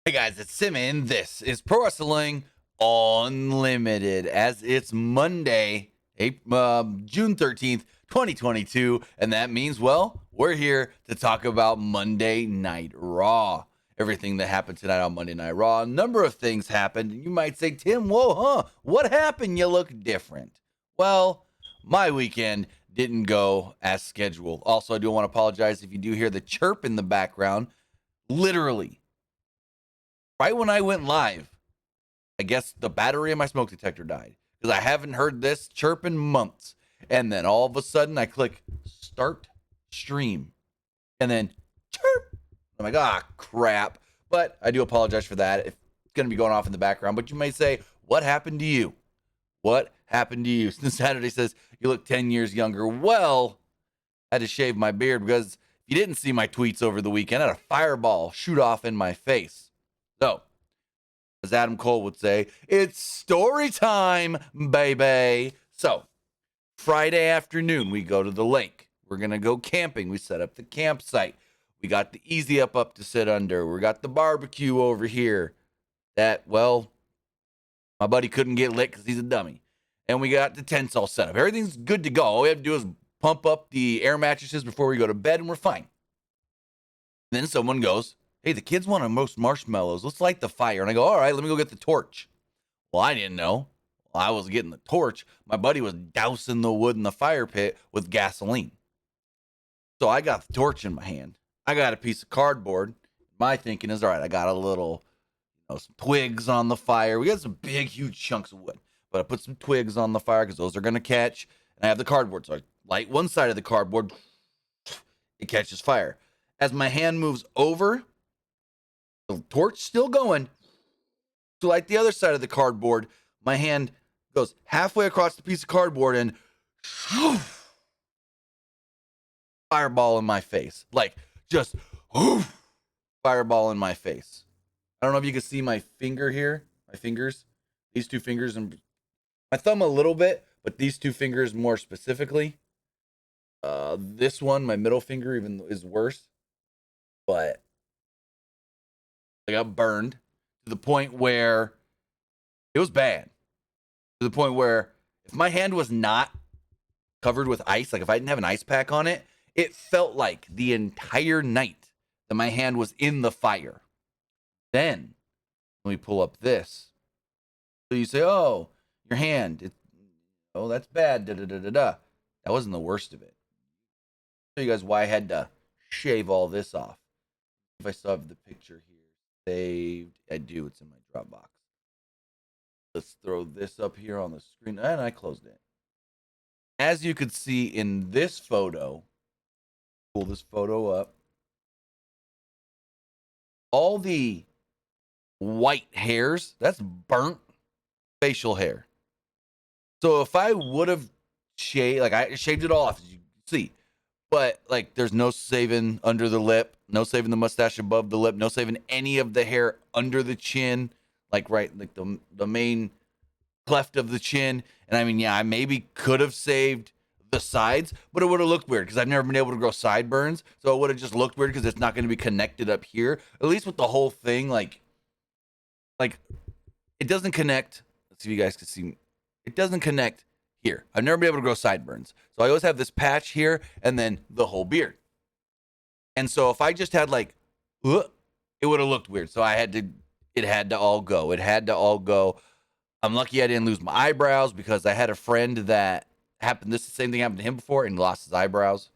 Hey guys, it's Simon. This is Pro Wrestling Unlimited, as it's Monday, June 13th, 2022, and that means, well, we're here to talk about Monday Night Raw. Everything that happened tonight on Monday Night Raw. A number of things happened. You might say, Tim, whoa, what happened? You look different. Well, my weekend didn't go as scheduled. Also, I do want to apologize if you do hear the chirp in the background. Literally, right when I went live, I guess the battery in my smoke detector died because I haven't heard this chirp in months. And then all of a sudden I click start stream and then chirp. I'm like, crap. But I do apologize for that. It's going to be going off in the background. But you may say, what happened to you? What happened to you? Since Saturday says you look 10 years younger. Well, I had to shave my beard because if you didn't see my tweets over the weekend, I had a fireball shoot off in my face. So, as Adam Cole would say, it's story time, baby. So, Friday afternoon, we go to the lake. We're going to go camping. We set up the campsite. We got the easy up to sit under. We got the barbecue over here that, well, my buddy couldn't get lit because he's a dummy. And we got the tents all set up. Everything's good to go. All we have to do is pump up the air mattresses before we go to bed, and we're fine. And then someone goes, hey, the kids want to roast marshmallows. Let's light the fire. And I go, all right, let me go get the torch. Well, I didn't know. While I was getting the torch, my buddy was dousing the wood in the fire pit with gasoline. So I got the torch in my hand. I got a piece of cardboard. My thinking is, all right, I got a little, some twigs on the fire. We got some big, huge chunks of wood. But I put some twigs on the fire because those are going to catch. And I have the cardboard. So I light one side of the cardboard. It catches fire. As my hand moves over, the torch still going to light the other side of the cardboard. My hand goes halfway across the piece of cardboard and fireball in my face. Like, just fireball in my face. I don't know if you can see my finger here. My fingers. These two fingers and my thumb a little bit, but these two fingers more specifically. This one, my middle finger, even is worse. But I got burned to the point where it was bad. To the point where if my hand was not covered with ice, like if I didn't have an ice pack on it, it felt like the entire night that my hand was in the fire. Then, let me pull up this. So you say, oh, your hand. That's bad. That wasn't the worst of it. I'll show you guys why I had to shave all this off. If I still have the picture here saved. I do. It's in my Dropbox. Let's throw this up here on the screen. And I closed it. As you could see in this photo, pull this photo up. All the white hairs, that's burnt facial hair. So if I would have shaved, like I shaved it off, as you can see. But like there's no saving under the lip, no saving the mustache above the lip, no saving any of the hair under the chin, like the main cleft of the chin. And I mean, yeah, I maybe could have saved the sides, but it would have looked weird because I've never been able to grow sideburns. So it would have just looked weird because it's not going to be connected up here. At least with the whole thing, like it doesn't connect. Let's see if you guys can see. It doesn't connect here. I've never been able to grow sideburns. So I always have this patch here and then the whole beard. And so if I just had it would have looked weird. So it had to all go. It had to all go. I'm lucky I didn't lose my eyebrows because I had a friend that the same thing happened to him before and lost his eyebrows.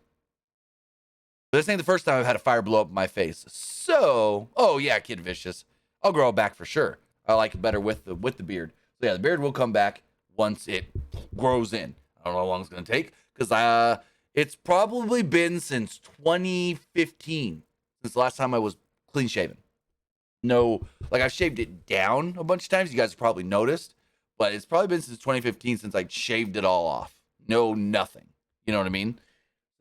But this ain't the first time I've had a fire blow up my face. So, oh yeah, Kid Vicious. I'll grow it back for sure. I like it better with the beard. So yeah, the beard will come back once it grows in. I don't know how long it's going to take because it's probably been since 2015 since the last time I was clean shaven. No, like I've shaved it down a bunch of times. You guys have probably noticed, but it's probably been since 2015 since I shaved it all off. No, nothing. You know what I mean?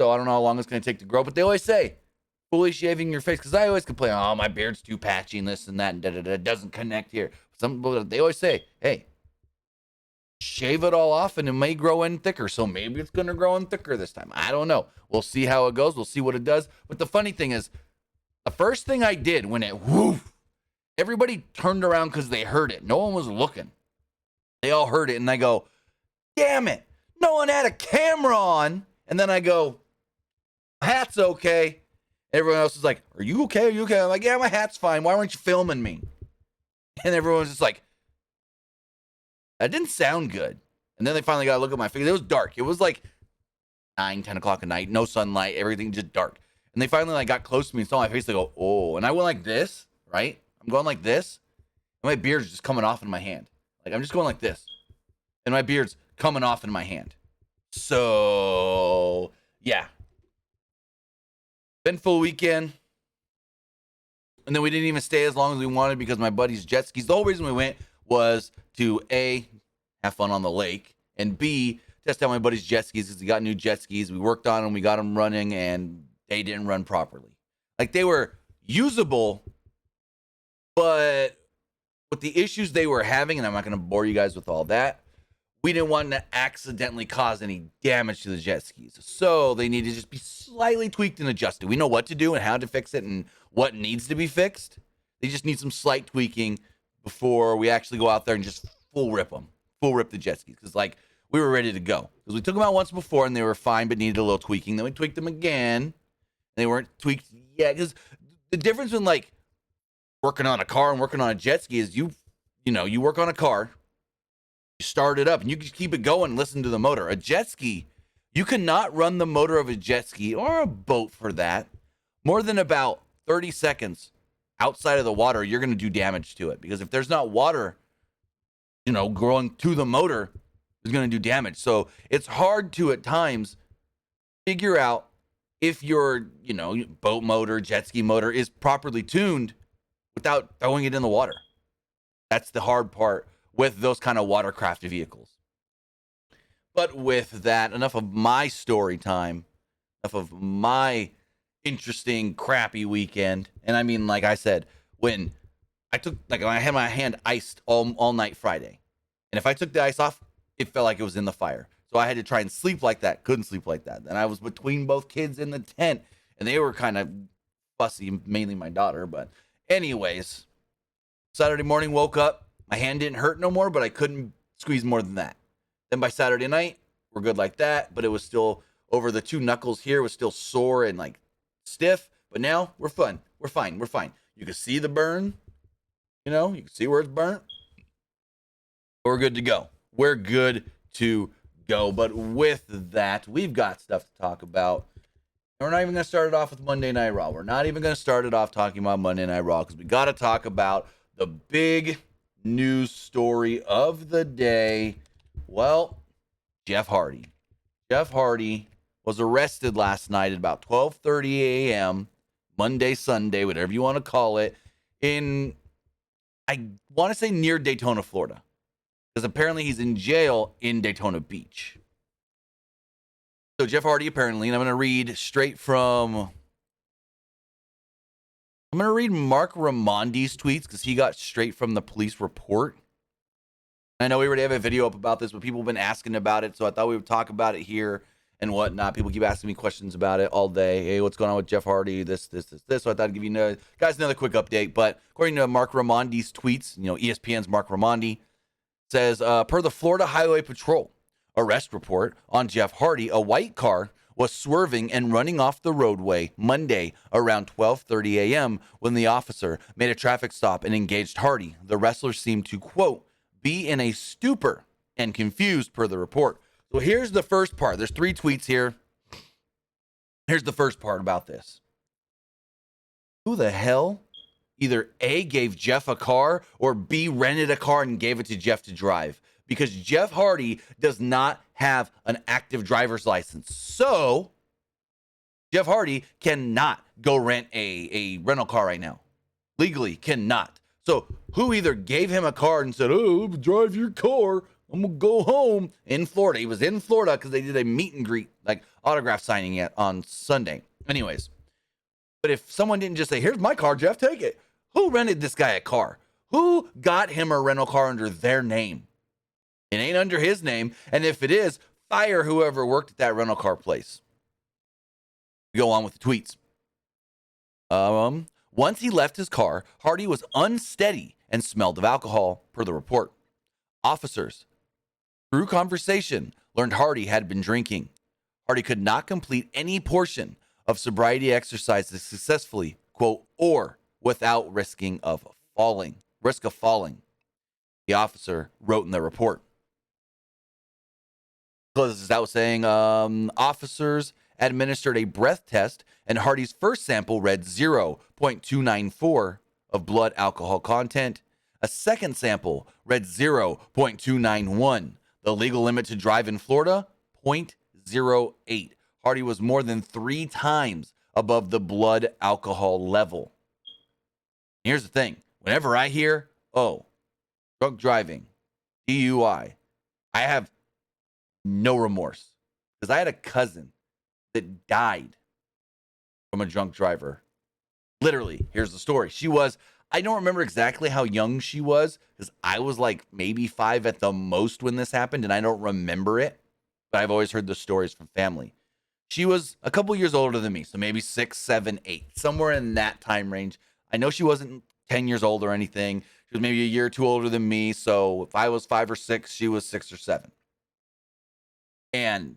So I don't know how long it's going to take to grow, but they always say fully shaving your face because I always complain, oh, my beard's too patchy and this and that and it doesn't connect here. They always say, hey, shave it all off and it may grow in thicker. So maybe it's going to grow in thicker this time. I don't know. We'll see how it goes. We'll see what it does. But the funny thing is, the first thing I did when it Everybody turned around because they heard it. No one was looking. They all heard it, and I go, damn it, no one had a camera on. And then I go, hat's okay. Everyone else is like, are you okay? Are you okay? I'm like, yeah, my hat's fine. Why weren't you filming me? And everyone's just like, that didn't sound good. And then they finally got to look at my face. It was dark. It was like 9, 10 o'clock at night. No sunlight. Everything just dark. And they finally got close to me and saw my face. They go, oh. And I went like this, right? I'm going like this. And my beard's just coming off in my hand. Like, I'm just going like this. And my beard's coming off in my hand. So, yeah. Been full weekend. And then we didn't even stay as long as we wanted because my buddy's jet skis. The whole reason we went was to A, have fun on the lake, and B, test out my buddy's jet skis because he got new jet skis. We worked on them, we got them running, and they didn't run properly. Like, they were usable, but with the issues they were having, and I'm not going to bore you guys with all that, we didn't want to accidentally cause any damage to the jet skis. So they need to just be slightly tweaked and adjusted. We know what to do and how to fix it and what needs to be fixed. They just need some slight tweaking before we actually go out there and just full rip the jet skis. Because, like, we were ready to go. Because we took them out once before and they were fine but needed a little tweaking. Then we tweaked them again. And they weren't tweaked yet. Because the difference in, like, working on a car and working on a jet ski is you work on a car, you start it up, and you just keep it going and listen to the motor. A jet ski, you cannot run the motor of a jet ski or a boat for that more than about 30 seconds outside of the water. You're going to do damage to it because if there's not water, going to the motor, is going to do damage. So it's hard to at times figure out if your, boat motor, jet ski motor is properly tuned without throwing it in the water. That's the hard part with those kind of watercraft vehicles. But with that, enough of my story time, enough of my interesting, crappy weekend. And I mean, like I said, when I had my hand iced all night Friday. And if I took the ice off, it felt like it was in the fire. So I had to try and sleep like that. Couldn't sleep like that. And I was between both kids in the tent. And they were kind of fussy, mainly my daughter. But anyways, Saturday morning, woke up. My hand didn't hurt no more, but I couldn't squeeze more than that. Then by Saturday night, we're good like that. But it was still over the two knuckles here, was still sore and like stiff. But now we're fine. We're fine. You can see the burn. You can see where it's burnt. We're good to go. But with that, we've got stuff to talk about. And we're not even going to start it off with Monday Night Raw. We're not even going to start it off talking about Monday Night Raw because we got to talk about the big news story of the day. Well, Jeff Hardy. Jeff Hardy was arrested last night at about 12:30 a.m., Monday, Sunday, whatever you want to call it, I want to say near Daytona, Florida. Because apparently he's in jail in Daytona Beach. So Jeff Hardy apparently, and I'm going to read Mark Ramondi's tweets because he got straight from the police report. I know we already have a video up about this, but people have been asking about it, so I thought we would talk about it here and whatnot. People keep asking me questions about it all day. Hey, what's going on with Jeff Hardy? This. So I thought I'd give you guys another quick update. But according to Mark Ramondi's tweets, ESPN's Mark Ramondi says, per the Florida Highway Patrol arrest report on Jeff Hardy, a white car was swerving and running off the roadway Monday around 12:30 a.m. when the officer made a traffic stop and engaged Hardy. The wrestler seemed to, quote, be in a stupor and confused per the report. So here's the first part. There's 3 tweets here. Here's the first part about this. Who the hell either A, gave Jeff a car, or B, rented a car and gave it to Jeff to drive? Because Jeff Hardy does not have an active driver's license. So Jeff Hardy cannot go rent a rental car right now. Legally cannot. So who either gave him a car and said, oh, drive your car, I'm going to go home in Florida. He was in Florida because they did a meet and greet, like autograph signing on Sunday. Anyways, but if someone didn't just say, here's my car, Jeff, take it. Who rented this guy a car? Who got him a rental car under their name? It ain't under his name. And if it is, fire whoever worked at that rental car place. We go on with the tweets. Once he left his car, Hardy was unsteady and smelled of alcohol, per the report. Officers, through conversation, learned Hardy had been drinking. Hardy could not complete any portion of sobriety exercises successfully, quote, or without risk of falling. The officer wrote in the report. Closes out saying, officers administered a breath test, and Hardy's first sample read 0.294 of blood alcohol content. A second sample read 0.291. The legal limit to drive in Florida, 0.08. Hardy was more than 3 times above the blood alcohol level. Here's the thing. Whenever I hear, drunk driving, DUI, I have no remorse. Because I had a cousin that died from a drunk driver. Literally, here's the story. I don't remember exactly how young she was, because I was like maybe 5 at the most when this happened, and I don't remember it. But I've always heard the stories from family. She was a couple years older than me, so maybe 6, 7, 8, somewhere in that time range. I know she wasn't 10 years old or anything. She was maybe a year or two older than me, so if I was 5 or 6, she was 6 or 7. And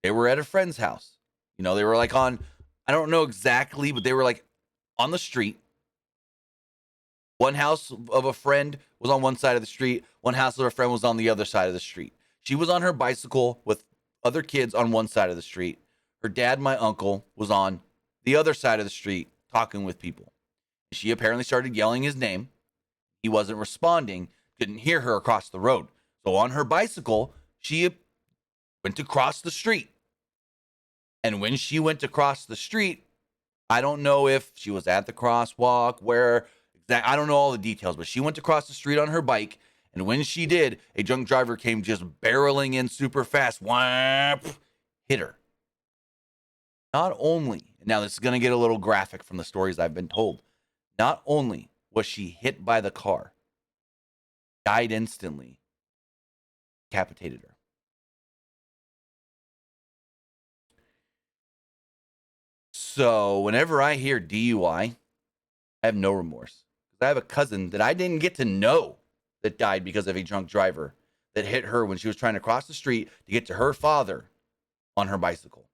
they were at a friend's house. You know, they were like I don't know exactly, but they were like on the street. One house of a friend was on one side of the street. One house of a friend was on the other side of the street. She was on her bicycle with other kids on one side of the street. Her dad, my uncle, was on the other side of the street talking with people. She apparently started yelling his name. He wasn't responding, didn't hear her across the road. So on her bicycle, she went to cross the street. And when she went to cross the street, I don't know if she was at the crosswalk, I don't know all the details, but she went to cross the street on her bike. And when she did, a drunk driver came just barreling in super fast, hit her. Not only, now this is going to get a little graphic from the stories I've been told, not only was she hit by the car, died instantly, decapitated her. So whenever I hear DUI, I have no remorse. I have a cousin that I didn't get to know that died because of a drunk driver that hit her when she was trying to cross the street to get to her father on her bicycle.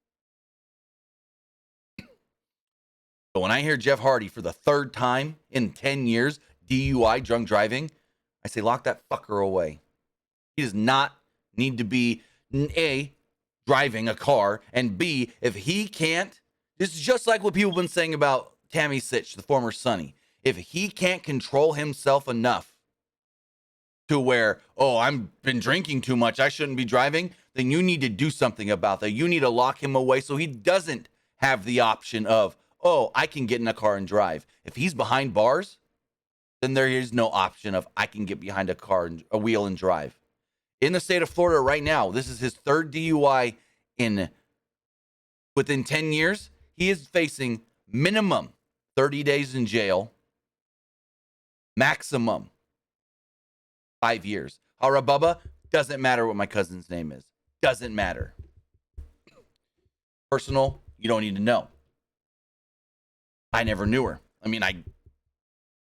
So when I hear Jeff Hardy for the 3rd time in 10 years, DUI, drunk driving, I say, lock that fucker away. He does not need to be, A, driving a car, and B, if he can't, this is just like what people have been saying about Tammy Sitch, the former Sonny. If he can't control himself enough to where, I've been drinking too much, I shouldn't be driving, then you need to do something about that. You need to lock him away so he doesn't have the option of, I can get in a car and drive. If he's behind bars, then there is no option of I can get behind a wheel and drive. In the state of Florida right now, this is his 3rd DUI within 10 years. He is facing minimum 30 days in jail, maximum 5 years. Harabubba, doesn't matter what my cousin's name is. Doesn't matter. Personal, you don't need to know. I never knew her. I mean, I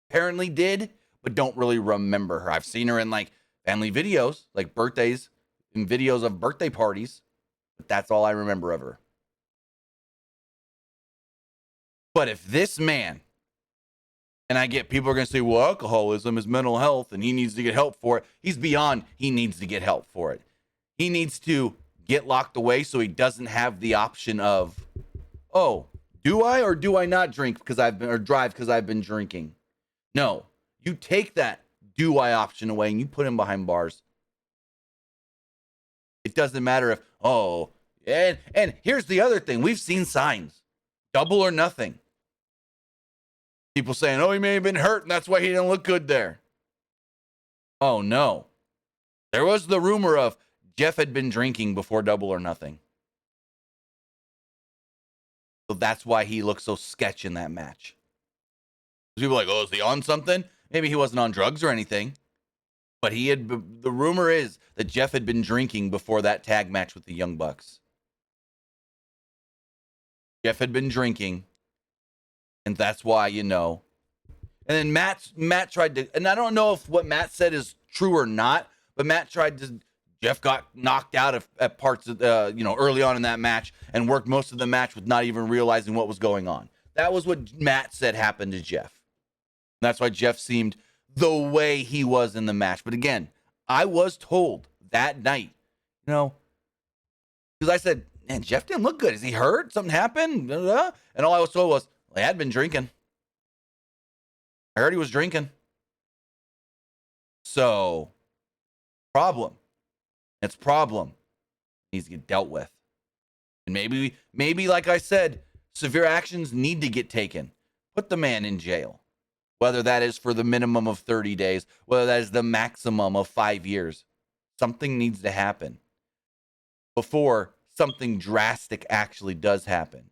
apparently did, but don't really remember her. I've seen her in like family videos, like birthdays and videos of birthday parties, but that's all I remember of her. But if this man, and I get people are going to say, well, alcoholism is mental health and he needs to get help for it. He's beyond he needs to get help for it. He needs to get locked away so he doesn't have the option of, do I or do I not drink drive because I've been drinking? No, you take that do I option away and you put him behind bars. It doesn't matter if, and here's the other thing. We've seen signs, double or nothing. People saying, he may have been hurt and that's why he didn't look good there. Oh, no. There was the rumor of Jeff had been drinking before Double or Nothing. So that's why he looked so sketch in that match. People are like, is he on something? Maybe he wasn't on drugs or anything. But the rumor is that Jeff had been drinking before that tag match with the Young Bucks. Jeff had been drinking. And that's why, And then Matt tried to, and I don't know if what Matt said is true or not, but Jeff got knocked out at parts of, early on in that match and worked most of the match with not even realizing what was going on. That was what Matt said happened to Jeff. That's why Jeff seemed the way he was in the match. But again, I was told that night, because I said, man, Jeff didn't look good. Is he hurt? Something happened? And all I was told was, well, he had been drinking. I heard he was drinking. So, problem. It's a problem. It needs to get dealt with. And maybe, like I said, severe actions need to get taken. Put the man in jail. Whether that is for the minimum of 30 days, whether that is the maximum of 5 years. Something needs to happen before something drastic actually does happen.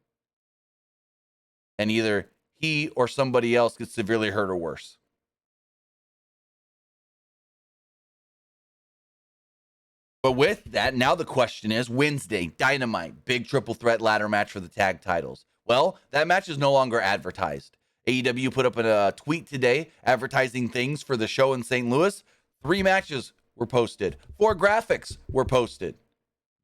And either he or somebody else gets severely hurt or worse. But with that, now the question is, Wednesday, Dynamite, big triple threat ladder match for the tag titles. Well, that match is no longer advertised. AEW put up a tweet today advertising things for the show in St. Louis. 3 matches were posted. 4 graphics were posted.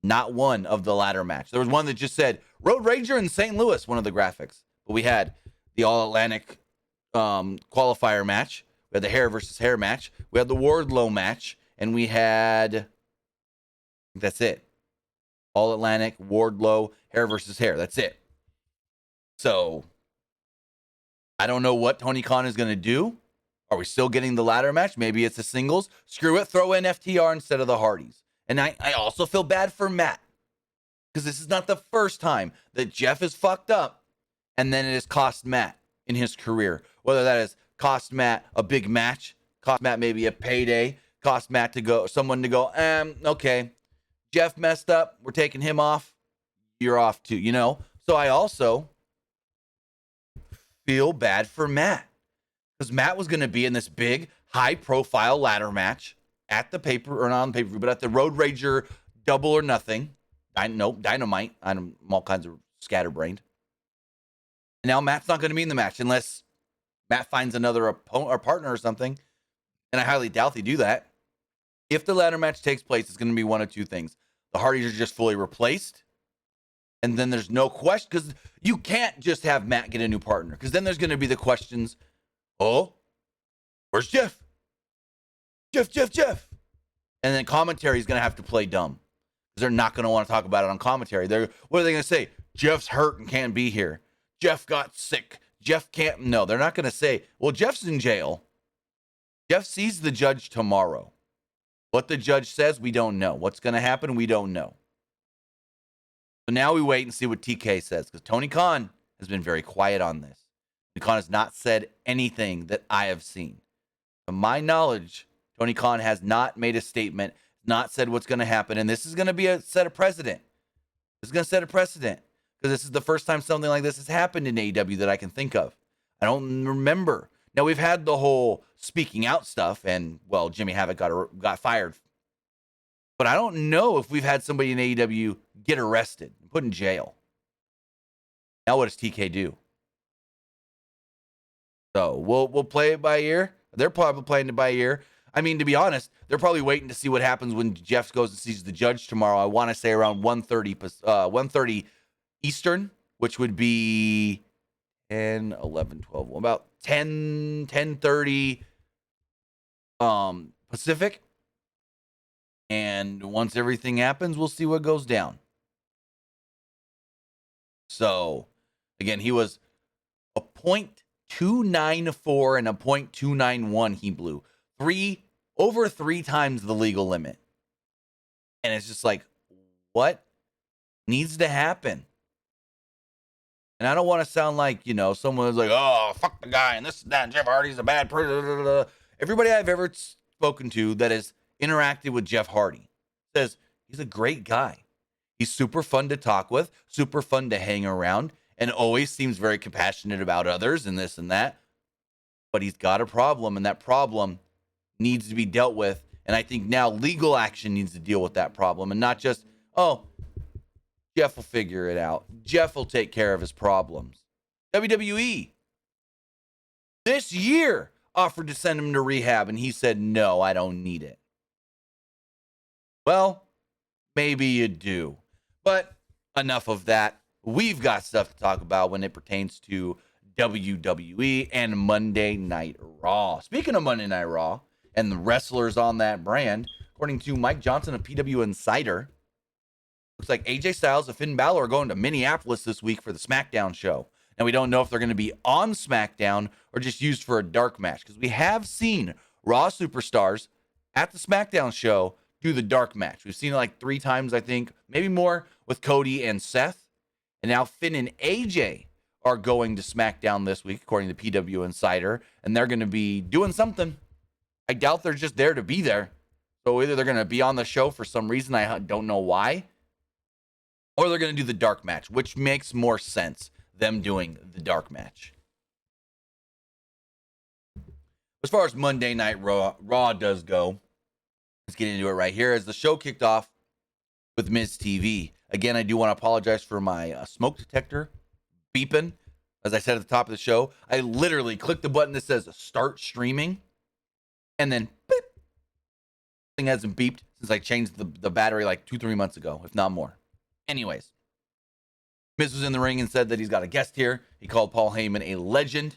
Not one of the ladder match. There was one that just said, Road Ranger in St. Louis, one of the graphics. But we had the All-Atlantic qualifier match. We had the hair versus hair match. We had the Wardlow match. And we had... That's it. All Atlantic, Wardlow, hair versus hair. That's it. So, I don't know what Tony Khan is going to do. Are we still getting the ladder match? Maybe it's a singles. Screw it. Throw in FTR instead of the Hardys. And I also feel bad for Matt. Because this is not the first time that Jeff is fucked up. And then it has cost Matt in his career. Whether that has cost Matt a big match. Cost Matt maybe a payday. Cost Matt someone to go, okay. Jeff messed up. We're taking him off. You're off too, So I also feel bad for Matt. Because Matt was going to be in this big, high-profile ladder match at the or not on the pay-per-view, but at the Road Rager Double or Nothing. Dynamite. I'm all kinds of scatterbrained. And now Matt's not going to be in the match unless Matt finds another opponent or partner or something. And I highly doubt they do that. If the ladder match takes place, it's going to be one of two things. The Hardys are just fully replaced. And then there's no question, because you can't just have Matt get a new partner. Because then there's going to be the questions, oh, where's Jeff? Jeff. And then commentary is going to have to play dumb. Because they're not going to want to talk about it on commentary. What are they going to say? Jeff's hurt and can't be here. Jeff got sick. Jeff can't. No, they're not going to say, well, Jeff's in jail. Jeff sees the judge tomorrow. What the judge says, we don't know. What's going to happen, we don't know. So now we wait and see what TK says, because Tony Khan has been very quiet on this. Tony Khan has not said anything that I have seen. To my knowledge, Tony Khan has not made a statement, not said what's going to happen, and this is going to set a precedent. This is going to set a precedent, because this is the first time something like this has happened in AEW that I can think of. I don't remember. Now, we've had the whole speaking out stuff, and, well, Jimmy Havoc got fired. But I don't know if we've had somebody in AEW get arrested and put in jail. Now what does TK do? So we'll play it by ear. They're probably playing it by ear. I mean, to be honest, they're probably waiting to see what happens when Jeff goes and sees the judge tomorrow. I want to say around 1:30 Eastern, which would be 10, 11, 12, about 10:30 Pacific. And once everything happens, we'll see what goes down. So, again, he was a .294 and a .291 he blew. Over 3 times the legal limit. And it's just like, what needs to happen? And I don't want to sound like, someone's like, oh, fuck the guy, and this and that, and Jeff Hardy's a bad person. Everybody I've ever spoken to that has interacted with Jeff Hardy says he's a great guy. He's super fun to talk with, super fun to hang around, and always seems very compassionate about others and this and that. But he's got a problem, and that problem needs to be dealt with. And I think now legal action needs to deal with that problem, and not just, oh, Jeff will figure it out. Jeff will take care of his problems. WWE, this year offered to send him to rehab, and he said, no, I don't need it. Well, maybe you do. But enough of that. We've got stuff to talk about when it pertains to WWE and Monday Night Raw. Speaking of Monday Night Raw and the wrestlers on that brand, according to Mike Johnson of PW Insider, looks like AJ Styles and Finn Balor are going to Minneapolis this week for the SmackDown show. Now, we don't know if they're going to be on SmackDown or just used for a dark match, because we have seen Raw superstars at the SmackDown show do the dark match. We've seen it like 3 times, I think, maybe more, with Cody and Seth. And now Finn and AJ are going to SmackDown this week, according to PW Insider, and they're going to be doing something. I doubt they're just there to be there. So either they're going to be on the show for some reason, I don't know why, or they're going to do the dark match, which makes more sense, them doing the dark match. As far as Monday Night Raw does go, let's get into it right here. As the show kicked off with Miz TV. Again, I do want to apologize for my smoke detector beeping. As I said at the top of the show, I literally clicked the button that says start streaming, and then beep. Thing hasn't beeped since I changed the battery like 2-3 months ago, if not more. Anyways, Miz was in the ring and said that he's got a guest here. He called Paul Heyman a legend.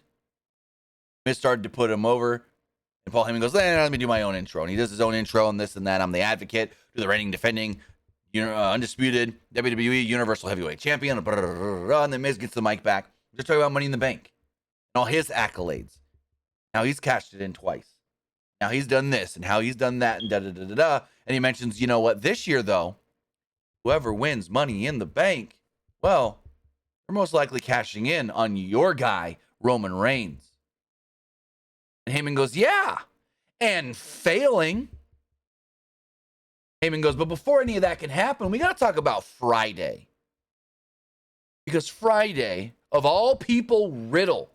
Miz started to put him over, and Paul Heyman goes, let me do my own intro. And he does his own intro and this and that. I'm the advocate, do the reigning, defending, undisputed WWE Universal Heavyweight Champion. Blah, blah, blah, blah. And then Miz gets the mic back. They're talking about Money in the Bank and all his accolades. Now he's cashed it in twice. Now he's done this and how he's done that and da-da-da-da-da. And he mentions, you know what, this year, though, whoever wins Money in the Bank, well, they're most likely cashing in on your guy, Roman Reigns. And Heyman goes, yeah, and failing. Heyman goes, but before any of that can happen, we got to talk about Friday. Because Friday, of all people, Riddle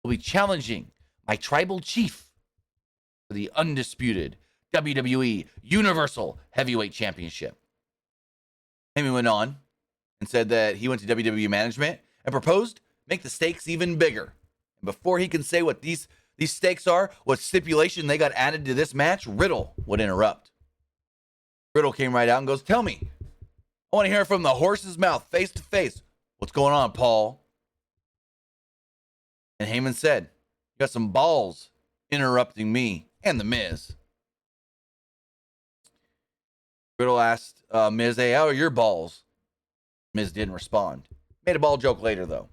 will be challenging my tribal chief for the undisputed WWE Universal Heavyweight Championship. Heyman went on and said that he went to WWE management and proposed make the stakes even bigger. And before he can say what these stakes are, what stipulation they got added to this match, Riddle would interrupt. Riddle came right out and goes, tell me, I want to hear from the horse's mouth, face to face. What's going on, Paul? And Heyman said, you got some balls interrupting me and the Miz. Riddle asked Miz, hey, how are your balls? Miz didn't respond. Made a ball joke later, though.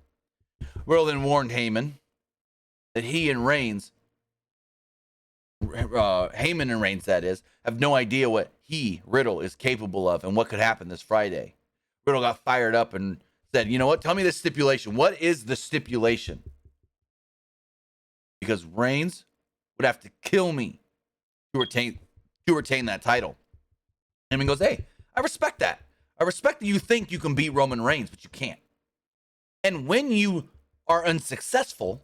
Riddle then warned Heyman that he and Reigns, Heyman and Reigns, that is, have no idea what he, Riddle, is capable of and what could happen this Friday. Riddle got fired up and said, you know what, tell me the stipulation. What is the stipulation? Because Reigns would have to kill me to retain that title. Heyman goes, hey, I respect that. I respect that you think you can beat Roman Reigns, but you can't. And when you are unsuccessful,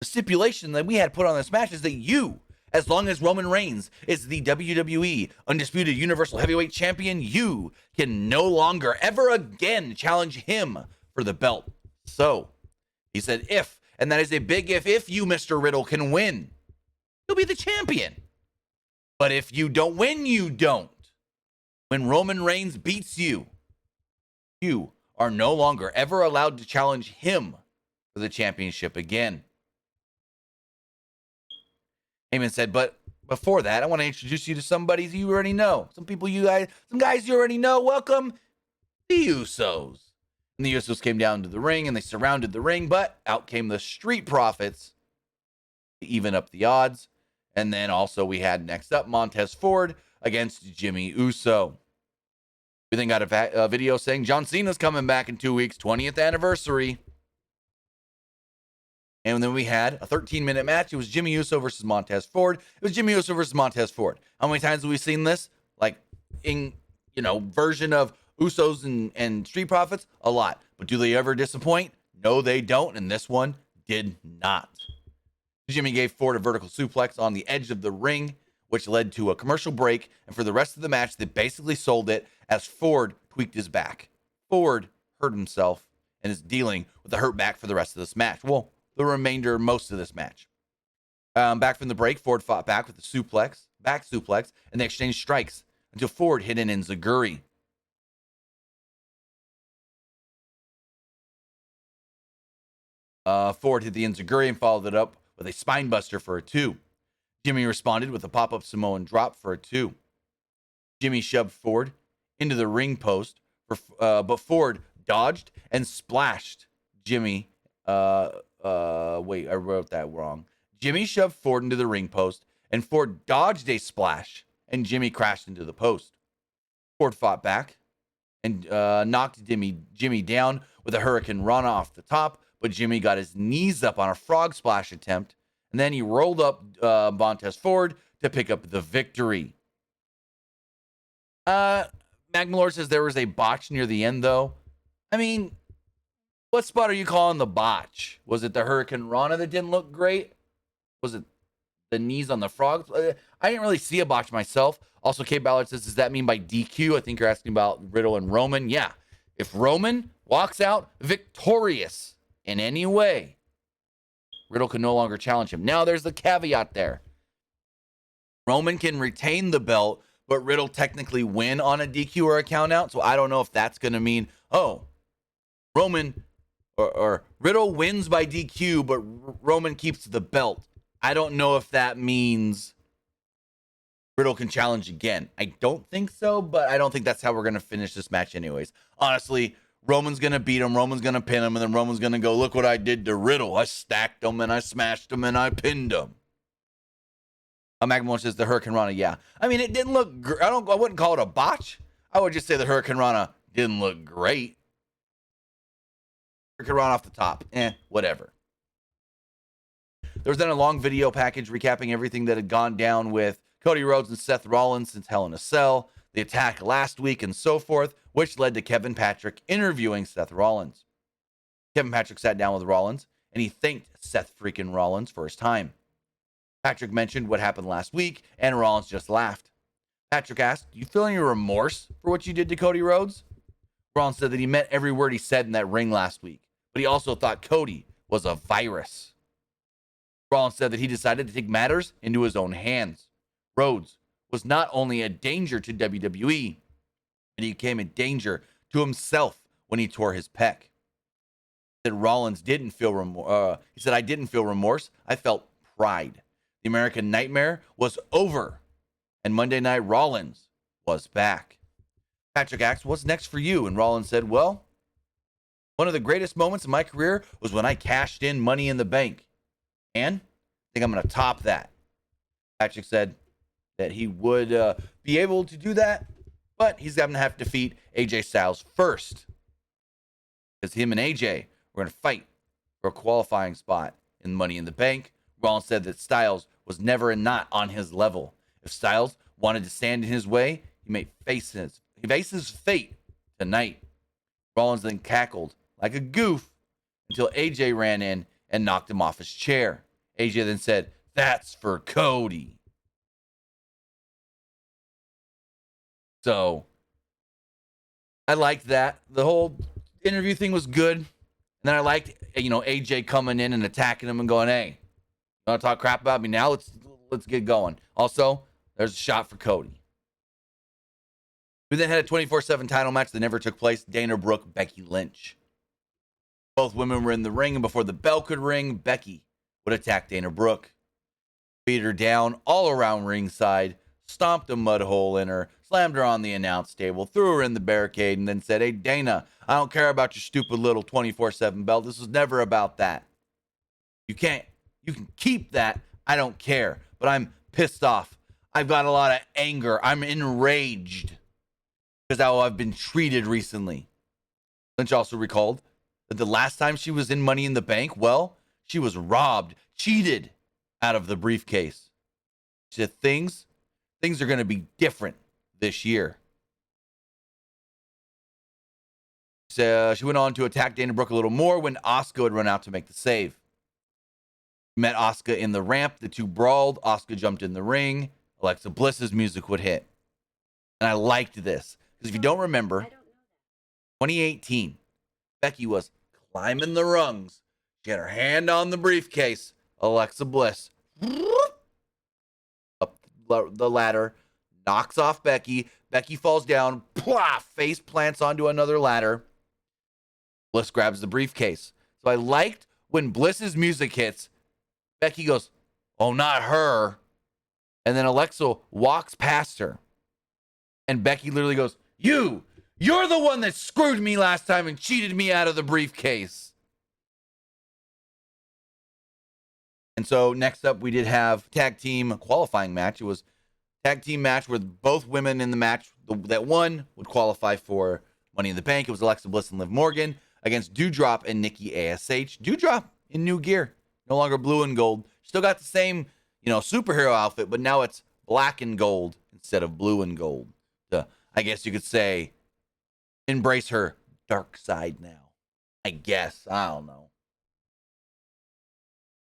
the stipulation that we had put on this match is that you, as long as Roman Reigns is the WWE Undisputed Universal Heavyweight Champion, you can no longer ever again challenge him for the belt. So, he said if, and that is a big if you, Mr. Riddle, can win, you'll be the champion. But if you don't win, you don't. When Roman Reigns beats you, you are no longer ever allowed to challenge him for the championship again. Heyman said, but before that, I want to introduce you to somebody you already know. Some guys you already know. Welcome, the Usos. And the Usos came down to the ring and they surrounded the ring, but out came the Street Profits to even up the odds. And then also we had next up Montez Ford against Jimmy Uso. We then got a video saying John Cena's coming back in 2 weeks, 20th anniversary. And then we had a 13-minute match. It was Jimmy Uso versus Montez Ford. It was Jimmy Uso versus Montez Ford. How many times have we seen this? Like in, version of Usos and Street Profits? A lot. But do they ever disappoint? No, they don't. And this one did not. Jimmy gave Ford a vertical suplex on the edge of the ring, which led to a commercial break. And for the rest of the match, they basically sold it as Ford tweaked his back. Ford hurt himself and is dealing with a hurt back for the rest of this match. Well, the remainder, most of this match. Back from the break, Ford fought back with the back suplex, and they exchanged strikes until Ford hit an enziguri. Ford hit the enziguri and followed it up with a spinebuster for a 2. Jimmy responded with a pop-up Samoan drop for a 2. Jimmy shoved Ford into the ring post, but Ford dodged and splashed Jimmy. Wait, I wrote that wrong. Jimmy shoved Ford into the ring post, and Ford dodged a splash, and Jimmy crashed into the post. Ford fought back and knocked Jimmy down with a Hurricane Rana off the top, but Jimmy got his knees up on a frog splash attempt, and then he rolled up Montez Ford to pick up the victory. Magmalore says there was a botch near the end, though. I mean, what spot are you calling the botch? Was it the Hurricane Rana that didn't look great? Was it the knees on the frog? I didn't really see a botch myself. Also, Kate Ballard says, does that mean by DQ? I think you're asking about Riddle and Roman. Yeah. If Roman walks out victorious in any way, Riddle can no longer challenge him. Now, there's the caveat there. Roman can retain the belt, but Riddle technically win on a DQ or a count out. So I don't know if that's going to mean, Roman or Riddle wins by DQ, but Roman keeps the belt. I don't know if that means Riddle can challenge again. I don't think so, but I don't think that's how we're going to finish this match anyways. Honestly, Roman's going to beat him, Roman's going to pin him, and then Roman's going to go, look what I did to Riddle. I stacked him, and I smashed him, and I pinned him. Magmore says the Hurricane Rana, yeah. I mean, it didn't look I wouldn't call it a botch. I would just say the Hurricane Rana didn't look great. Hurricane Rana off the top. Whatever. There was then a long video package recapping everything that had gone down with Cody Rhodes and Seth Rollins since Hell in a Cell, the attack last week, and so forth, which led to Kevin Patrick interviewing Seth Rollins. Kevin Patrick sat down with Rollins, and he thanked Seth freaking Rollins for his time. Patrick mentioned what happened last week, and Rollins just laughed. Patrick asked, do you feel any remorse for what you did to Cody Rhodes? Rollins said that he meant every word he said in that ring last week, but he also thought Cody was a virus. Rollins said that he decided to take matters into his own hands. Rhodes was not only a danger to WWE, but he became a danger to himself when he tore his pec. He said Rollins didn't feel remorse. He said, I didn't feel remorse. I felt pride. The American Nightmare was over, and Monday Night Rollins was back. Patrick asked, what's next for you? And Rollins said, well, one of the greatest moments in my career was when I cashed in Money in the Bank. And I think I'm going to top that. Patrick said that he would be able to do that, but he's going to have to defeat AJ Styles first. Because him and AJ were going to fight for a qualifying spot in Money in the Bank. Rollins said that Styles was never and not on his level. If Styles wanted to stand in his way, he may face his fate tonight. Rollins then cackled like a goof until AJ ran in and knocked him off his chair. AJ then said, that's for Cody. So I liked that. The whole interview thing was good. And then I liked, AJ coming in and attacking him and going, hey, you want to talk crap about me now? Let's get going. Also, there's a shot for Cody. We then had a 24/7 title match that never took place. Dana Brooke, Becky Lynch. Both women were in the ring, and before the bell could ring, Becky would attack Dana Brooke. Beat her down all around ringside, stomped a mud hole in her, slammed her on the announce table, threw her in the barricade, and then said, hey, Dana, I don't care about your stupid little 24/7 belt. This was never about that. You can keep that. I don't care. But I'm pissed off. I've got a lot of anger. I'm enraged because how I've been treated recently. Lynch also recalled that the last time she was in Money in the Bank, well, she was robbed, cheated out of the briefcase. She said things are going to be different this year. So she went on to attack Dana Brooke a little more when Asuka would run out to make the save. Met Asuka in the ramp. The two brawled. Asuka jumped in the ring. Alexa Bliss's music would hit. And I liked this. Because if you don't remember, 2018, Becky was climbing the rungs. She had her hand on the briefcase. Alexa Bliss up the ladder, knocks off Becky. Becky falls down, face plants onto another ladder. Bliss grabs the briefcase. So I liked when Bliss's music hits, Becky goes, "Oh, not her." And then Alexa walks past her. And Becky literally goes, You're the one that screwed me last time and cheated me out of the briefcase. And so next up, we did have tag team qualifying match. It was tag team match where both women in the match that won would qualify for Money in the Bank. It was Alexa Bliss and Liv Morgan against Doudrop and Nikki ASH. Doudrop in new gear, no longer blue and gold. Still got the same, superhero outfit, but now it's black and gold instead of blue and gold. I guess you could say, embrace her dark side now. I guess. I don't know.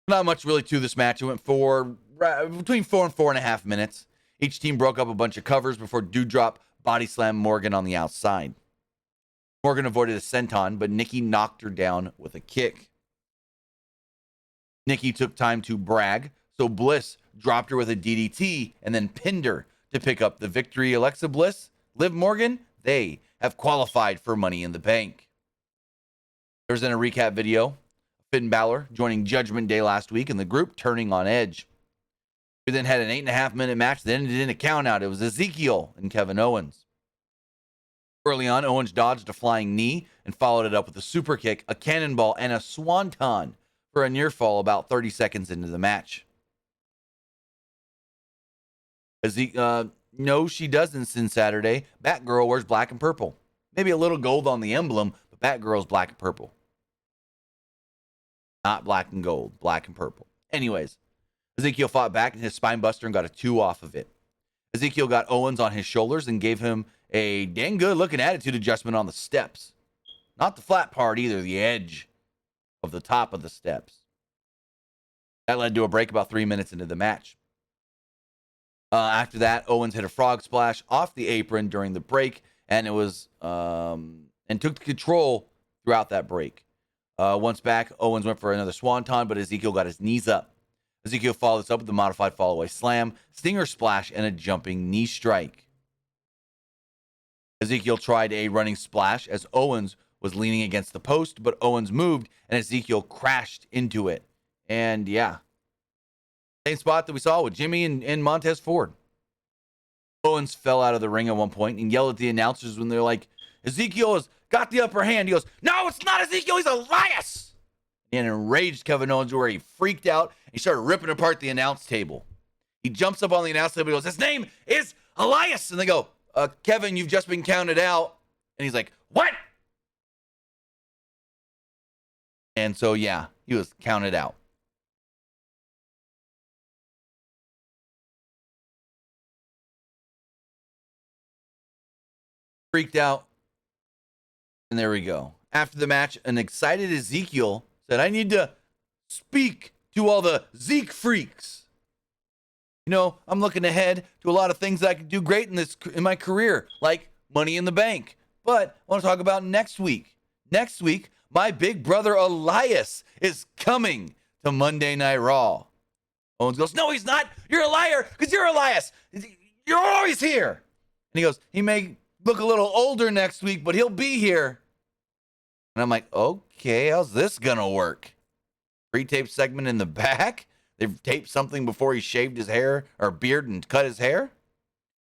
Not much really to this match. It went between 4 and 4.5 minutes. Each team broke up a bunch of covers before Doudrop body slammed Morgan on the outside. Morgan avoided a senton, but Nikki knocked her down with a kick. Nikki took time to brag, so Bliss dropped her with a DDT and then pinned her to pick up the victory. Alexa Bliss, Liv Morgan, they have qualified for Money in the Bank. There's in a recap video, Finn Balor joining Judgment Day last week and the group turning on Edge. We then had an 8.5 minute match that ended in a count out. It was Ezekiel and Kevin Owens. Early on, Owens dodged a flying knee and followed it up with a super kick, a cannonball, and a swanton for a near fall about 30 seconds into the match. No, she doesn't since Saturday. Batgirl wears black and purple. Maybe a little gold on the emblem, but Batgirl's black and purple. Not black and gold, black and purple. Anyways, Ezekiel fought back in his spine buster and got a 2 off of it. Ezekiel got Owens on his shoulders and gave him a dang good looking attitude adjustment on the steps. Not the flat part either, the edge of the top of the steps. That led to a break about 3 minutes into the match. After that, Owens hit a frog splash off the apron during the break, and it was and took control throughout that break. Once back, Owens went for another swanton, but Ezekiel got his knees up. Ezekiel followed this up with a modified fallaway slam, stinger splash, and a jumping knee strike. Ezekiel tried a running splash as Owens was leaning against the post, but Owens moved and Ezekiel crashed into it. And yeah, same spot that we saw with Jimmy and Montez Ford. Owens fell out of the ring at one point and yelled at the announcers when they're like, Ezekiel has got the upper hand. He goes, no, it's not Ezekiel, he's Elias. And enraged Kevin Owens where he freaked out and he started ripping apart the announce table. He jumps up on the announce table and goes, his name is Elias. And they go, Kevin, you've just been counted out. And he's like, what? And so, yeah, he was counted out. Freaked out. And there we go. After the match, an excited Ezekiel said, I need to speak to all the Zeke freaks. You know, I'm looking ahead to a lot of things that I could do great in my career, like Money in the Bank. But I want to talk about next week. Next week, my big brother Elias is coming to Monday Night Raw. Owens goes, no, he's not. You're a liar because you're Elias. You're always here. And he goes, he may look a little older next week, but he'll be here. And I'm like, okay, how's this going to work? Pre-tape segment in the back? They've taped something before he shaved his hair or beard and cut his hair?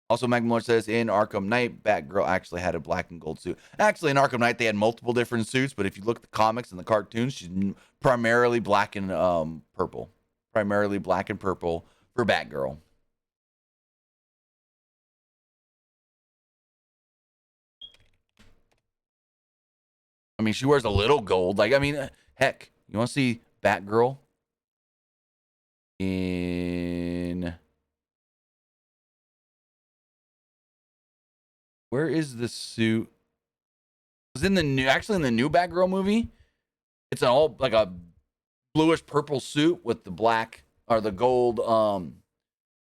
Also, Magmore says in Arkham Knight, Batgirl actually had a black and gold suit. Actually, in Arkham Knight, they had multiple different suits, but if you look at the comics and the cartoons, she's primarily black and purple. Primarily black and purple for Batgirl. I mean, she wears a little gold. Like, I mean, heck, you want to see Batgirl in... Where is the suit? It was in the new Batgirl movie. It's all like a bluish purple suit with the black or the gold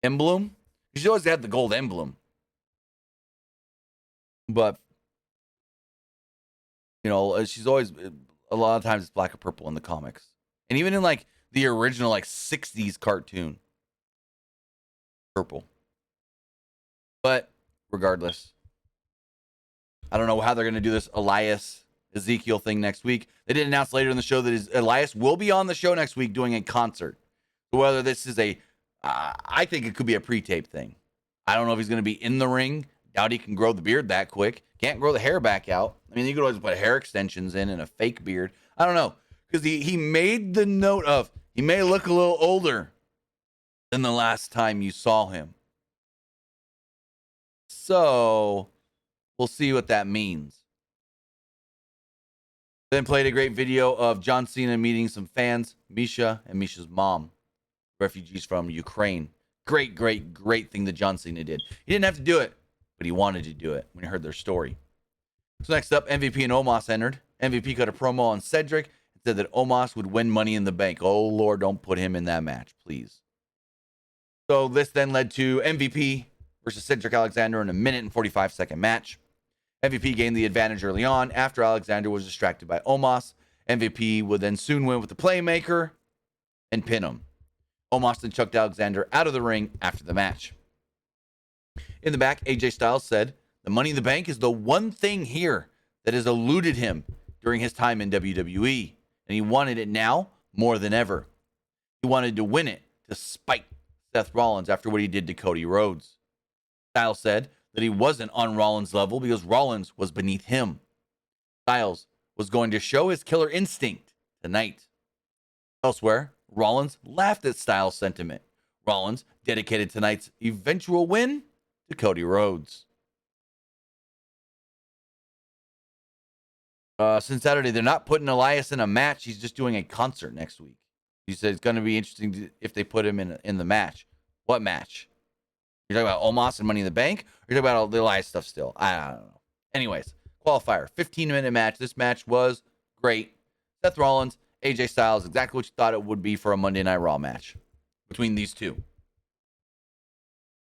emblem. She always had the gold emblem. But you know, she's always, a lot of times it's black or purple in the comics. And even in like the original like 60s cartoon. Purple. But regardless, I don't know how they're going to do this Elias Ezekiel thing next week. They did announce later in the show that Elias will be on the show next week doing a concert. So whether this is I think it could be a pre-tape thing. I don't know if he's going to be in the ring. Doubt he can grow the beard that quick. Can't grow the hair back out. I mean, you could always put hair extensions in and a fake beard. I don't know. Because he made the note of he may look a little older than the last time you saw him. So we'll see what that means. Then played a great video of John Cena meeting some fans, Misha and Misha's mom, refugees from Ukraine. Great thing that John Cena did. He didn't have to do it, but he wanted to do it when he heard their story. So next up, MVP and Omos entered. MVP cut a promo on Cedric and said that Omos would win Money in the Bank. Oh, Lord, don't put him in that match, please. So this then led to MVP versus Cedric Alexander in a 1:45 match. MVP gained the advantage early on after Alexander was distracted by Omos. MVP would then soon win with the playmaker and pin him. Omos then chucked Alexander out of the ring after the match. In the back, AJ Styles said, the Money in the Bank is the one thing here that has eluded him during his time in WWE, and he wanted it now more than ever. He wanted to win it to spite Seth Rollins after what he did to Cody Rhodes. Styles said that he wasn't on Rollins' level because Rollins was beneath him. Styles was going to show his killer instinct tonight. Elsewhere, Rollins laughed at Styles' sentiment. Rollins dedicated tonight's eventual win to Cody Rhodes. Since Saturday, they're not putting Elias in a match. He's just doing a concert next week. He said it's going to be interesting if they put him in the match. What match? You're talking about Omos and Money in the Bank? Or you're talking about all the Elias stuff still? I don't know. Anyways, qualifier, 15-minute match. This match was great. Seth Rollins, AJ Styles, exactly what you thought it would be for a Monday Night Raw match between these two.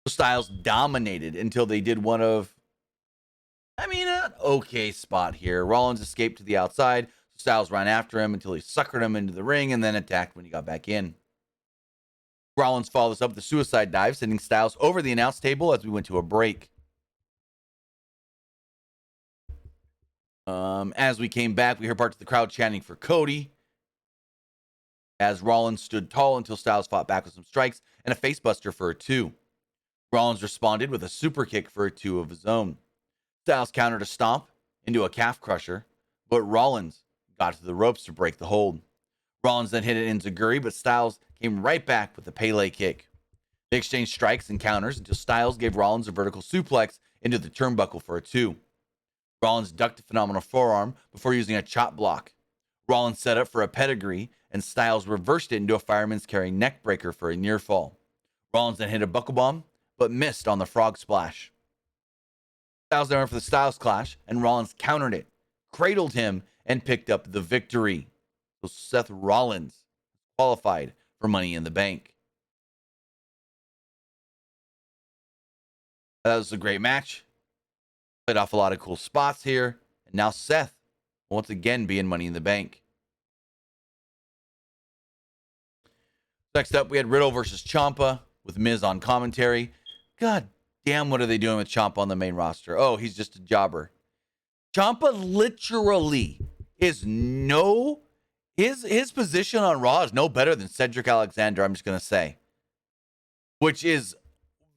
Styles dominated until they did one of, an okay spot here. Rollins escaped to the outside. Styles ran after him until he suckered him into the ring and then attacked when he got back in. Rollins followed this up with a suicide dive, sending Styles over the announce table as we went to a break. As we came back, we heard parts of the crowd chanting for Cody. As Rollins stood tall until Styles fought back with some strikes and a facebuster for a 2. Rollins responded with a super kick for a 2 of his own. Styles countered a stomp into a calf crusher, but Rollins got to the ropes to break the hold. Rollins then hit an enziguri, but Styles came right back with a Pele kick. They exchanged strikes and counters until Styles gave Rollins a vertical suplex into the turnbuckle for a 2. Rollins ducked a phenomenal forearm before using a chop block. Rollins set up for a pedigree, and Styles reversed it into a fireman's carry neck breaker for a near fall. Rollins then hit a buckle bomb, but missed on the frog splash. Styles then went for the Styles Clash, and Rollins countered it, cradled him, and picked up the victory. So Seth Rollins qualified for Money in the Bank. That was a great match. Played off a lot of cool spots here. And now Seth will once again be in Money in the Bank. Next up, we had Riddle versus Ciampa with Miz on commentary. God damn, what are they doing with Ciampa on the main roster? Oh, he's just a jobber. Ciampa literally is his position on Raw is no better than Cedric Alexander, I'm just going to say. Which is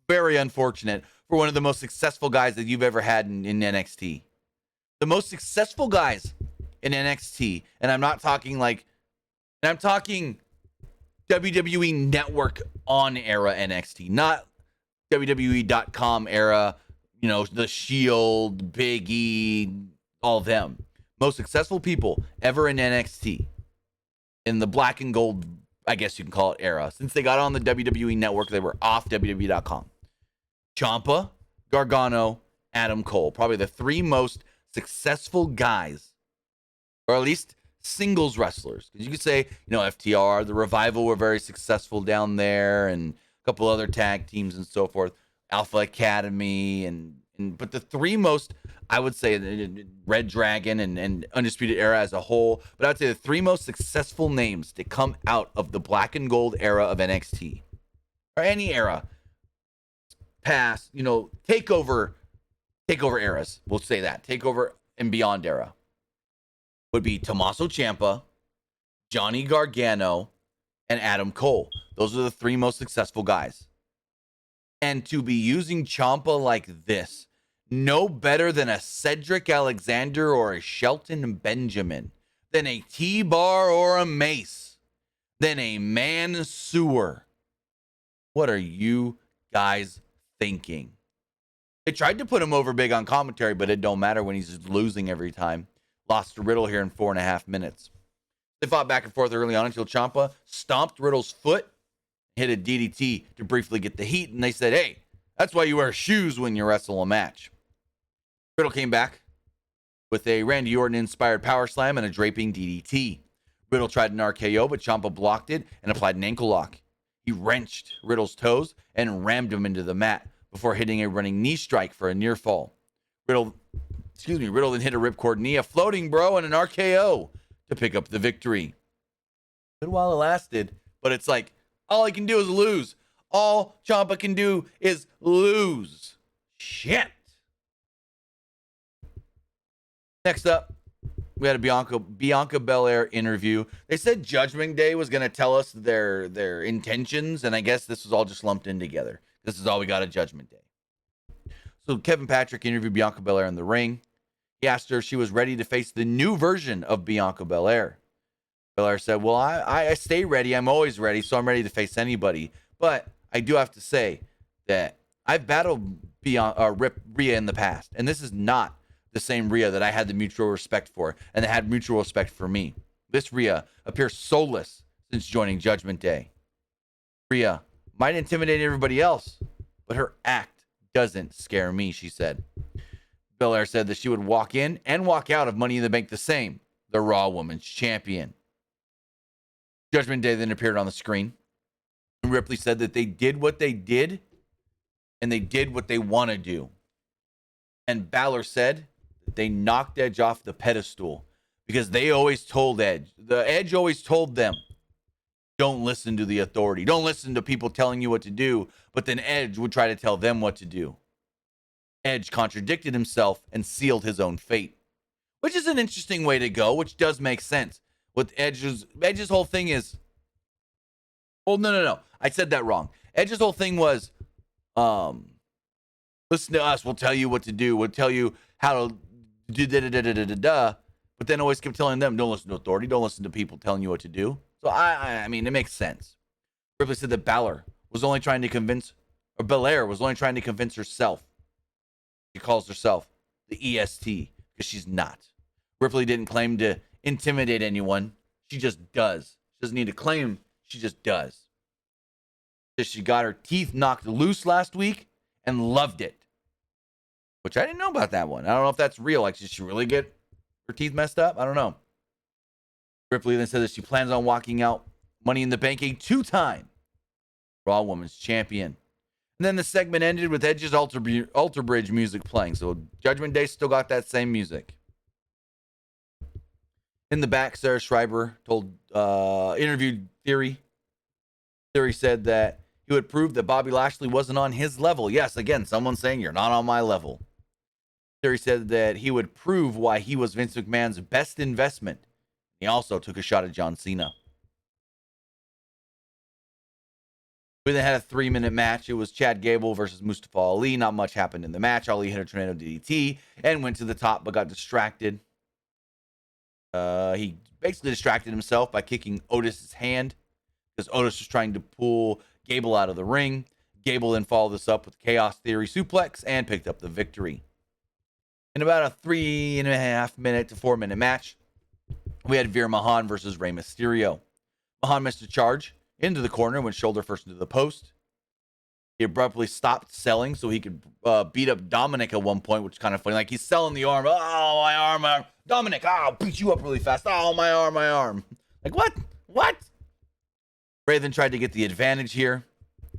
very unfortunate for one of the most successful guys that you've ever had in NXT. The most successful guys in NXT, and I'm talking WWE Network on era NXT, not WWE.com era, The Shield, Big E, all of them. Most successful people ever in NXT in the black and gold, I guess you can call it, era. Since they got on the WWE Network, they were off WWE.com. Ciampa, Gargano, Adam Cole. Probably the 3 most successful guys, or at least singles wrestlers. Because you could say, FTR, the Revival were very successful down there, and a couple other tag teams and so forth. Alpha Academy and But the three most, I would say, Red Dragon and Undisputed Era as a whole, but I would say the three most successful names to come out of the black and gold era of NXT, or any era, past, takeover eras, we'll say that, takeover and beyond era, would be Tommaso Ciampa, Johnny Gargano, and Adam Cole. Those are the three most successful guys. And to be using Ciampa like this, no better than a Cedric Alexander or a Shelton Benjamin, than a T-Bar or a Mace, than a Mansoor. What are you guys thinking? They tried to put him over big on commentary, but it don't matter when he's just losing every time. Lost to Riddle here in 4.5 minutes. They fought back and forth early on until Ciampa stomped Riddle's foot, hit a DDT to briefly get the heat, and they said, hey, that's why you wear shoes when you wrestle a match. Riddle came back with a Randy Orton-inspired power slam and a draping DDT. Riddle tried an RKO, but Ciampa blocked it and applied an ankle lock. He wrenched Riddle's toes and rammed him into the mat before hitting a running knee strike for a near fall. Riddle then hit a ripcord knee, a floating bro, and an RKO to pick up the victory. Good while it lasted, but it's like, all he can do is lose. All Ciampa can do is lose. Shit. Next up, we had a Bianca Belair interview. They said Judgment Day was going to tell us their intentions, and I guess this was all just lumped in together. This is all we got at Judgment Day. So Kevin Patrick interviewed Bianca Belair in the ring. He asked her if she was ready to face the new version of Bianca Belair. Belair said, well, I stay ready. I'm always ready, so I'm ready to face anybody. But I do have to say that I've battled Rhea in the past, and this is not the same Rhea that I had the mutual respect for and that had mutual respect for me. This Rhea appears soulless since joining Judgment Day. Rhea might intimidate everybody else, but her act doesn't scare me, she said. Belair said that she would walk in and walk out of Money in the Bank the same, the Raw Women's Champion. Judgment Day then appeared on the screen. And Ripley said that they did what they did and they did what they want to do. And Balor said that they knocked Edge off the pedestal because they always told Edge. The Edge always told them, don't listen to the authority. Don't listen to people telling you what to do. But then Edge would try to tell them what to do. Edge contradicted himself and sealed his own fate, which is an interesting way to go, which does make sense. With Edge's whole thing is, well, no. I said that wrong. Edge's whole thing was, listen to us. We'll tell you what to do. We'll tell you how to do da-da-da-da-da-da. But then always kept telling them, don't listen to authority. Don't listen to people telling you what to do. So, I mean, it makes sense. Ripley said that Belair was only trying to convince herself. She calls herself the EST because she's not. Ripley didn't claim to intimidate anyone. She just does. She doesn't need to claim. She just does. She got her teeth knocked loose last week and loved it. Which I didn't know about that one. I don't know if that's real. Like, did she really get her teeth messed up? I don't know. Ripley then said that she plans on walking out Money in the Bank a 2-time Raw Women's Champion. And then the segment ended with Edge's Alter Bridge music playing. So Judgment Day still got that same music. In the back, Sarah Schreiber interviewed Theory. Theory said that he would prove that Bobby Lashley wasn't on his level. Yes, again, someone saying you're not on my level. Theory said that he would prove why he was Vince McMahon's best investment. He also took a shot at John Cena. We then had a 3-minute match. It was Chad Gable versus Mustafa Ali. Not much happened in the match. Ali hit a tornado DDT and went to the top but got distracted. He basically distracted himself by kicking Otis's hand because Otis was trying to pull Gable out of the ring. Gable then followed this up with Chaos Theory suplex and picked up the victory. In about a 3.5 minute to 4-minute match, we had Veer Mahan versus Rey Mysterio. Mahan missed a charge into the corner and went shoulder first into the post. He abruptly stopped selling so he could beat up Dominic at one point, which is kind of funny. Like, he's selling the arm. Oh, my arm, my arm. Dominic, I'll beat you up really fast. Oh, my arm, my arm. Like, what? What? Ray then tried to get the advantage here.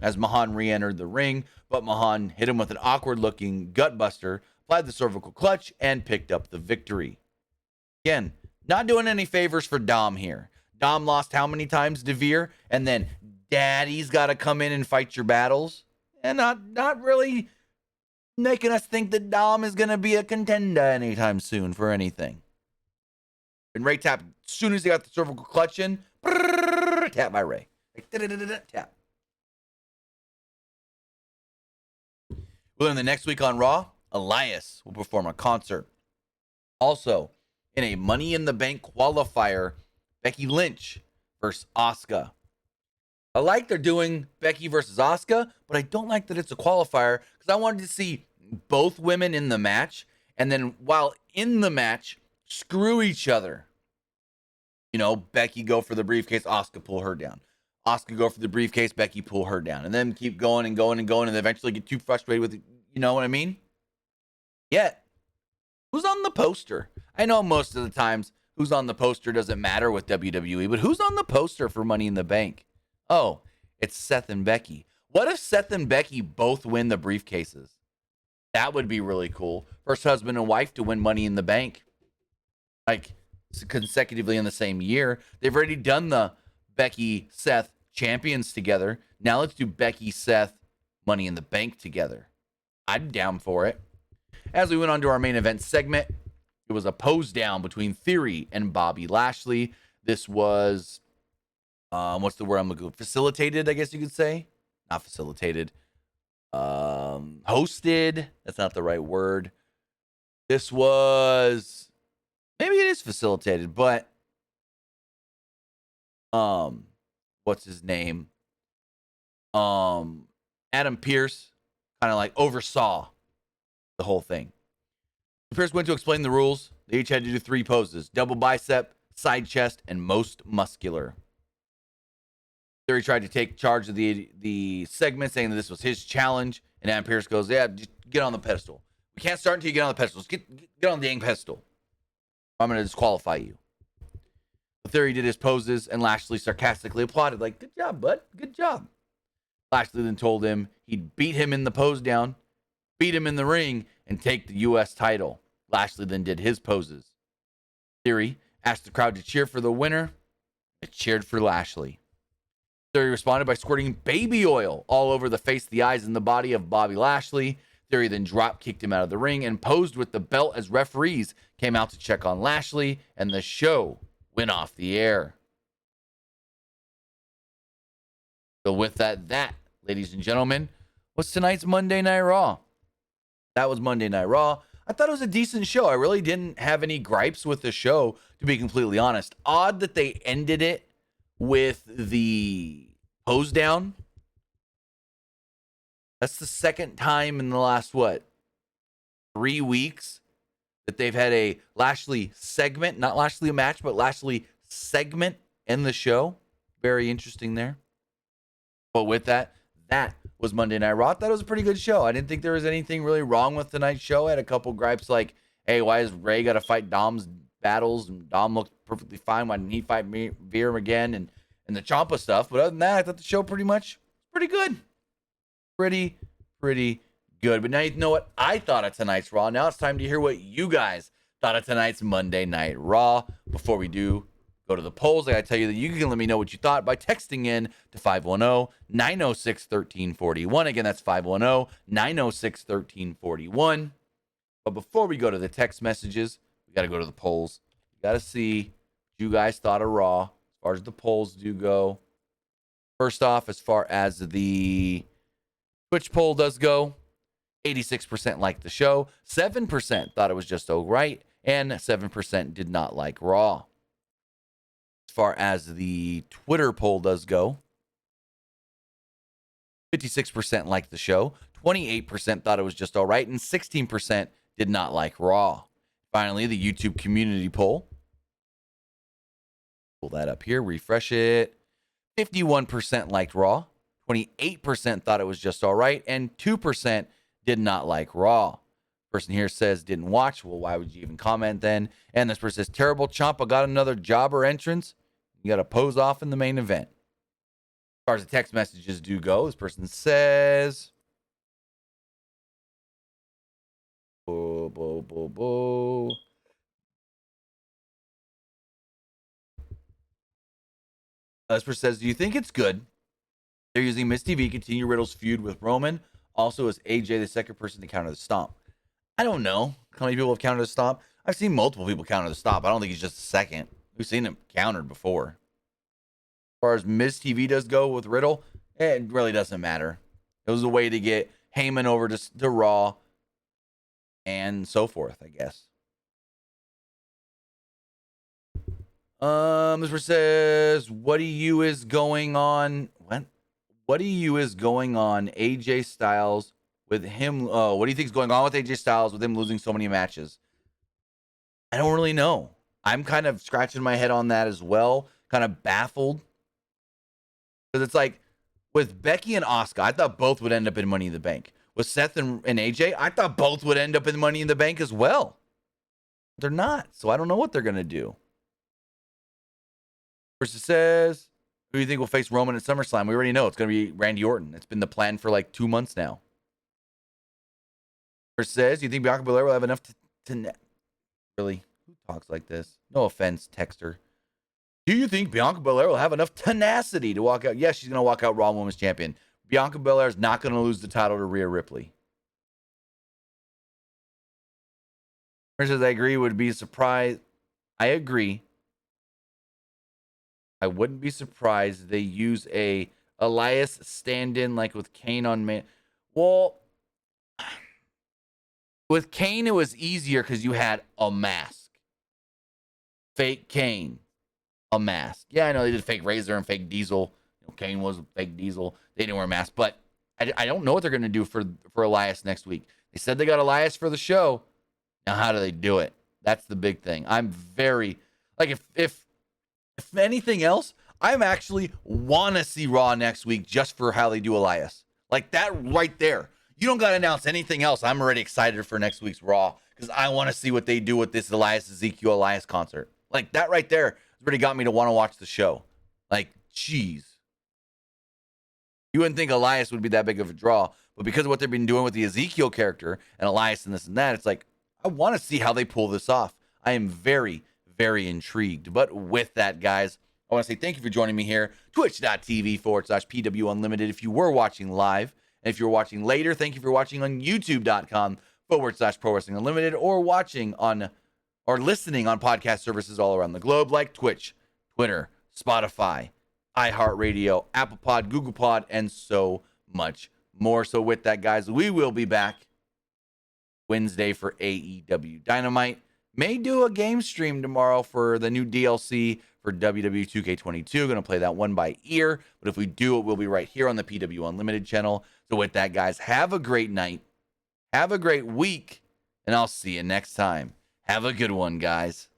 as Mahan re-entered the ring, but Mahan hit him with an awkward-looking gutbuster, applied the cervical clutch, and picked up the victory. Again, not doing any favors for Dom here. Dom lost how many times to Veer, and then Daddy's got to come in and fight your battles, and not really making us think that Dom is going to be a contender anytime soon for anything. And Ray tapped as soon as he got the cervical clutch in. Tap by Ray. Tap. Well, then the next week on Raw, Elias will perform a concert. Also, in a Money in the Bank qualifier, Becky Lynch versus Asuka. I like they're doing Becky versus Asuka, but I don't like that it's a qualifier because I wanted to see both women in the match, and then while in the match, screw each other. You know, Becky go for the briefcase, Asuka pull her down. Asuka go for the briefcase, Becky pull her down. And then keep going and going and going, and eventually get too frustrated with it. You know what I mean? Yet, who's on the poster? I know most of the times who's on the poster doesn't matter with WWE, but who's on the poster for Money in the Bank? Oh, it's Seth and Becky. What if Seth and Becky both win the briefcases? That would be really cool. First husband and wife to win Money in the Bank. Like, consecutively in the same year. They've already done the Becky Seth champions together. Now let's do Becky Seth Money in the Bank together. I'm down for it. As we went on to our main event segment, it was a pose down between Theory and Bobby Lashley. This was what's the word I'm looking for? Facilitated, I guess you could say. Not facilitated. Hosted. That's not the right word. This was, maybe it is facilitated, but what's his name? Adam Pearce kind of like oversaw the whole thing. Pearce went to explain the rules. They each had to do 3 poses: double bicep, side chest, and most muscular. Theory tried to take charge of the segment, saying that this was his challenge, and Adam Pearce goes, yeah, just get on the pedestal. We can't start until you get on the pedestal. Just get on the dang pedestal. I'm going to disqualify you. Theory did his poses, and Lashley sarcastically applauded, like, good job, bud. Good job. Lashley then told him he'd beat him in the pose down, beat him in the ring, and take the U.S. title. Lashley then did his poses. Theory asked the crowd to cheer for the winner. It cheered for Lashley. Theory responded by squirting baby oil all over the face, the eyes, and the body of Bobby Lashley. Theory then drop-kicked him out of the ring and posed with the belt as referees came out to check on Lashley, and the show went off the air. So with that, ladies and gentlemen, was tonight's Monday Night Raw. That was Monday Night Raw. I thought it was a decent show. I really didn't have any gripes with the show, to be completely honest. Odd that they ended it with the pose down. That's the second time in the last, 3 weeks that they've had a Lashley segment, not Lashley match, but Lashley segment in the show. Very interesting there. But with that was Monday Night Raw. I thought it was a pretty good show. I didn't think there was anything really wrong with tonight's show. I had a couple gripes like, hey, why has Ray got to fight Dom's battles? And Dom looked perfectly fine. Why didn't he fight Veer again? And the Ciampa stuff. But other than that, I thought the show pretty good. Pretty good. But now you know what I thought of tonight's Raw. Now it's time to hear what you guys thought of tonight's Monday Night Raw. Before we do go to the polls, I gotta tell you that you can let me know what you thought by texting in to 510-906-1341. Again, that's 510-906-1341. But before we go to the text messages, we gotta go to the polls. We gotta see what you guys thought of Raw as far as the polls do go. First off, as far as the Twitch poll does go, 86% liked the show, 7% thought it was just all right, and 7% did not like Raw. As far as the Twitter poll does go, 56% liked the show, 28% thought it was just all right, and 16% did not like Raw. Finally, the YouTube community poll. Pull that up here, refresh it. 51% liked Raw, 28% thought it was just all right, and 2% did not like Raw. Person here says didn't watch. Well, why would you even comment then? And this person says, terrible. Ciampa got another jobber entrance. You got to pose off in the main event. far as the text messages do go, this person says, boo, boo, boo, boo. This person says, do you think it's good they're using Miz TV to continue Riddle's feud with Roman? Also, is AJ the second person to counter the stomp? I don't know how many people have countered the stomp. I've seen multiple people counter the stomp. I don't think he's just the second. We've seen him countered before. As far as Miz TV does go with Riddle, it really doesn't matter. It was a way to get Heyman over to Raw and so forth, I guess. This person says, what do you is going on? What do you is going on AJ Styles with him? What do you think is going on with AJ Styles with him losing so many matches? I don't really know. I'm kind of scratching my head on that as well. Kind of baffled. Because it's like with Becky and Asuka, I thought both would end up in Money in the Bank. With Seth and AJ, I thought both would end up in Money in the Bank as well. They're not. So I don't know what they're going to do. Versus says, who do you think will face Roman at SummerSlam? We already know it's going to be Randy Orton. It's been the plan for like 2 months now. Versus says, do you think Bianca Belair will have enough to really? Who talks like this? No offense, texter. Do you think Bianca Belair will have enough tenacity to walk out? Yes, she's going to walk out Raw Women's Champion. Bianca Belair is not going to lose the title to Rhea Ripley. Says, I agree. Would be surprised. I agree. I wouldn't be surprised if they use a Elias stand-in like with Kane on Man. Well, with Kane, it was easier because you had a mask. Fake Kane. A mask. Yeah, I know they did fake Razor and fake Diesel. Kane was fake Diesel. They didn't wear a mask. But I don't know what they're going to do for Elias next week. They said they got Elias for the show. Now, how do they do it? That's the big thing. I'm very... Like, if anything else, I'm actually want to see Raw next week just for how they do Elias. Like that right there. You don't got to announce anything else. I'm already excited for next week's Raw because I want to see what they do with this Ezekiel Elias concert. Like that right there has already got me to want to watch the show. Like, geez. You wouldn't think Elias would be that big of a draw, but because of what they've been doing with the Ezekiel character and Elias and this and that, it's like, I want to see how they pull this off. I am very, very intrigued. But with that, guys, I want to say thank you for joining me here. Twitch.tv/PW Unlimited if you were watching live. And if you're watching later, thank you for watching on YouTube.com/Pro Wrestling Unlimited or watching on or listening on podcast services all around the globe like Twitch, Twitter, Spotify, iHeartRadio, Apple Pod, Google Pod, and so much more. So with that, guys, we will be back Wednesday for AEW Dynamite. May do a game stream tomorrow for the new DLC for WWE 2K22. Going to play that one by ear. But if we do it, we'll be right here on the PW Unlimited channel. So with that, guys, have a great night. Have a great week. And I'll see you next time. Have a good one, guys.